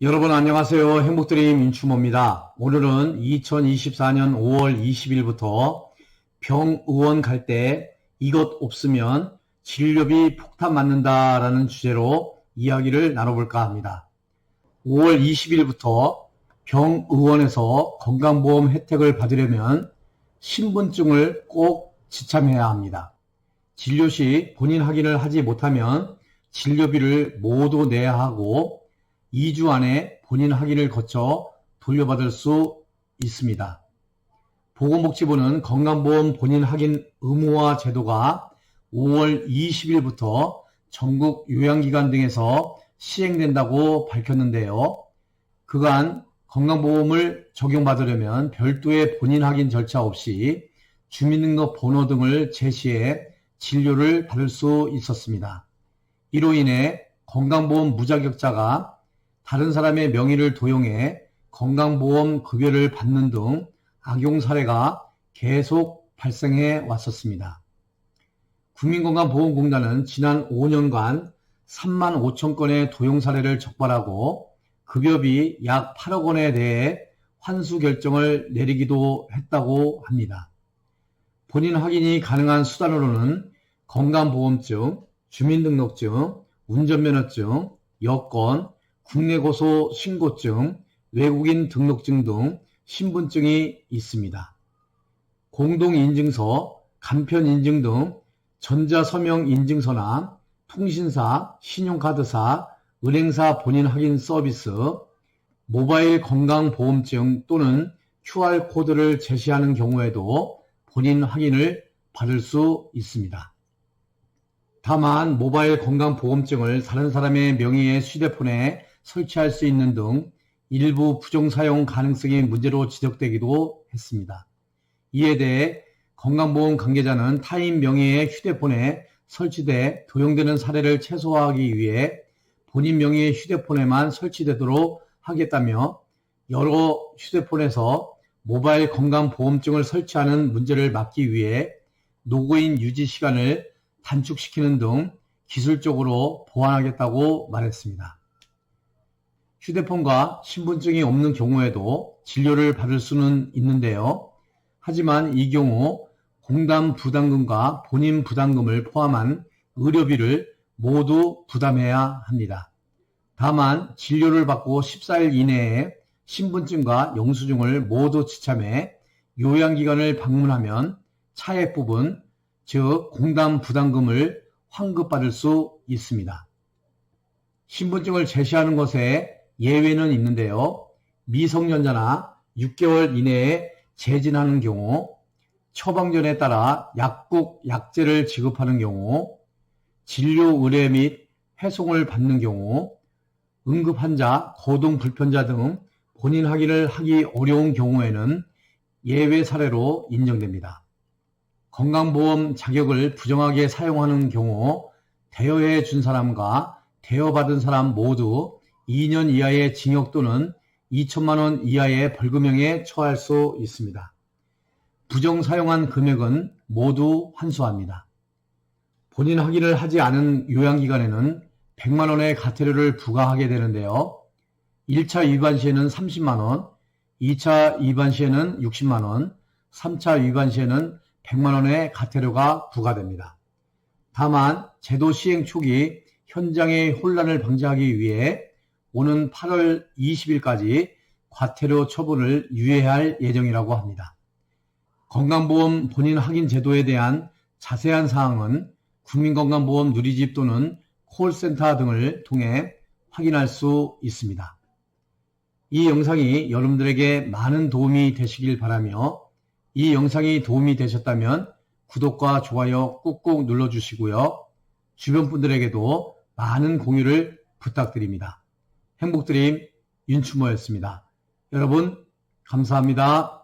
여러분 안녕하세요. 행복드림 윤추모입니다. 오늘은 2024년 5월 20일부터 병의원 갈 때 이것 없으면 진료비 폭탄 맞는다라는 주제로 이야기를 나눠볼까 합니다. 5월 20일부터 병의원에서 건강보험 혜택을 받으려면 신분증을 꼭 지참해야 합니다. 진료 시 본인 확인을 하지 못하면 진료비를 모두 내야 하고 2주 안에 본인 확인을 거쳐 돌려받을 수 있습니다. 보건복지부는 건강보험 본인 확인 의무화 제도가 5월 20일부터 전국 요양기관 등에서 시행된다고 밝혔는데요. 그간 건강보험을 적용받으려면 별도의 본인 확인 절차 없이 주민등록번호 등을 제시해 진료를 받을 수 있었습니다. 이로 인해 건강보험 무자격자가 다른 사람의 명의를 도용해 건강보험 급여를 받는 등 악용 사례가 계속 발생해 왔었습니다. 국민건강보험공단은 지난 5년간 3만 5천 건의 도용 사례를 적발하고 급여비 약 8억 원에 대해 환수 결정을 내리기도 했다고 합니다. 본인 확인이 가능한 수단으로는 건강보험증, 주민등록증, 운전면허증, 여권, 국내고소 신고증, 외국인 등록증 등 신분증이 있습니다. 공동인증서, 간편인증 등 전자서명인증서나 통신사, 신용카드사, 은행사 본인 확인 서비스, 모바일 건강보험증 또는 QR코드를 제시하는 경우에도 본인 확인을 받을 수 있습니다. 다만 모바일 건강보험증을 다른 사람의 명의의 휴대폰에 설치할 수 있는 등 일부 부정사용 가능성이 문제로 지적되기도 했습니다. 이에 대해 건강보험 관계자는 타인 명의의 휴대폰에 설치돼 도용되는 사례를 최소화하기 위해 본인 명의의 휴대폰에만 설치되도록 하겠다며 여러 휴대폰에서 모바일 건강보험증을 설치하는 문제를 막기 위해 로그인 유지 시간을 단축시키는 등 기술적으로 보완하겠다고 말했습니다. 휴대폰과 신분증이 없는 경우에도 진료를 받을 수는 있는데요. 하지만 이 경우 공단 부담금과 본인 부담금을 포함한 의료비를 모두 부담해야 합니다. 다만 진료를 받고 14일 이내에 신분증과 영수증을 모두 지참해 요양기관을 방문하면 차액 부분, 즉 공단 부담금을 환급받을 수 있습니다. 신분증을 제시하는 것에 예외는 있는데요. 미성년자나 6개월 이내에 재진하는 경우, 처방전에 따라 약국, 약제를 지급하는 경우, 진료 의뢰 및 회송을 받는 경우, 응급환자, 거동불편자 등 본인 확인을 하기 어려운 경우에는 예외 사례로 인정됩니다. 건강보험 자격을 부정하게 사용하는 경우 대여해 준 사람과 대여받은 사람 모두 2년 이하의 징역 또는 2천만 원 이하의 벌금형에 처할 수 있습니다. 부정 사용한 금액은 모두 환수합니다. 본인 확인을 하지 않은 요양기관에는 100만 원의 과태료를 부과하게 되는데요. 1차 위반 시에는 30만 원, 2차 위반 시에는 60만 원, 3차 위반 시에는 100만 원의 과태료가 부과됩니다. 다만 제도 시행 초기 현장의 혼란을 방지하기 위해 오는 8월 20일까지 과태료 처분을 유예할 예정이라고 합니다. 건강보험 본인 확인 제도에 대한 자세한 사항은 국민건강보험 누리집 또는 콜센터 등을 통해 확인할 수 있습니다. 이 영상이 여러분들에게 많은 도움이 되시길 바라며 이 영상이 도움이 되셨다면 구독과 좋아요 꾹꾹 눌러주시고요. 주변 분들에게도 많은 공유를 부탁드립니다. 행복드림 윤추모였습니다. 여러분 감사합니다.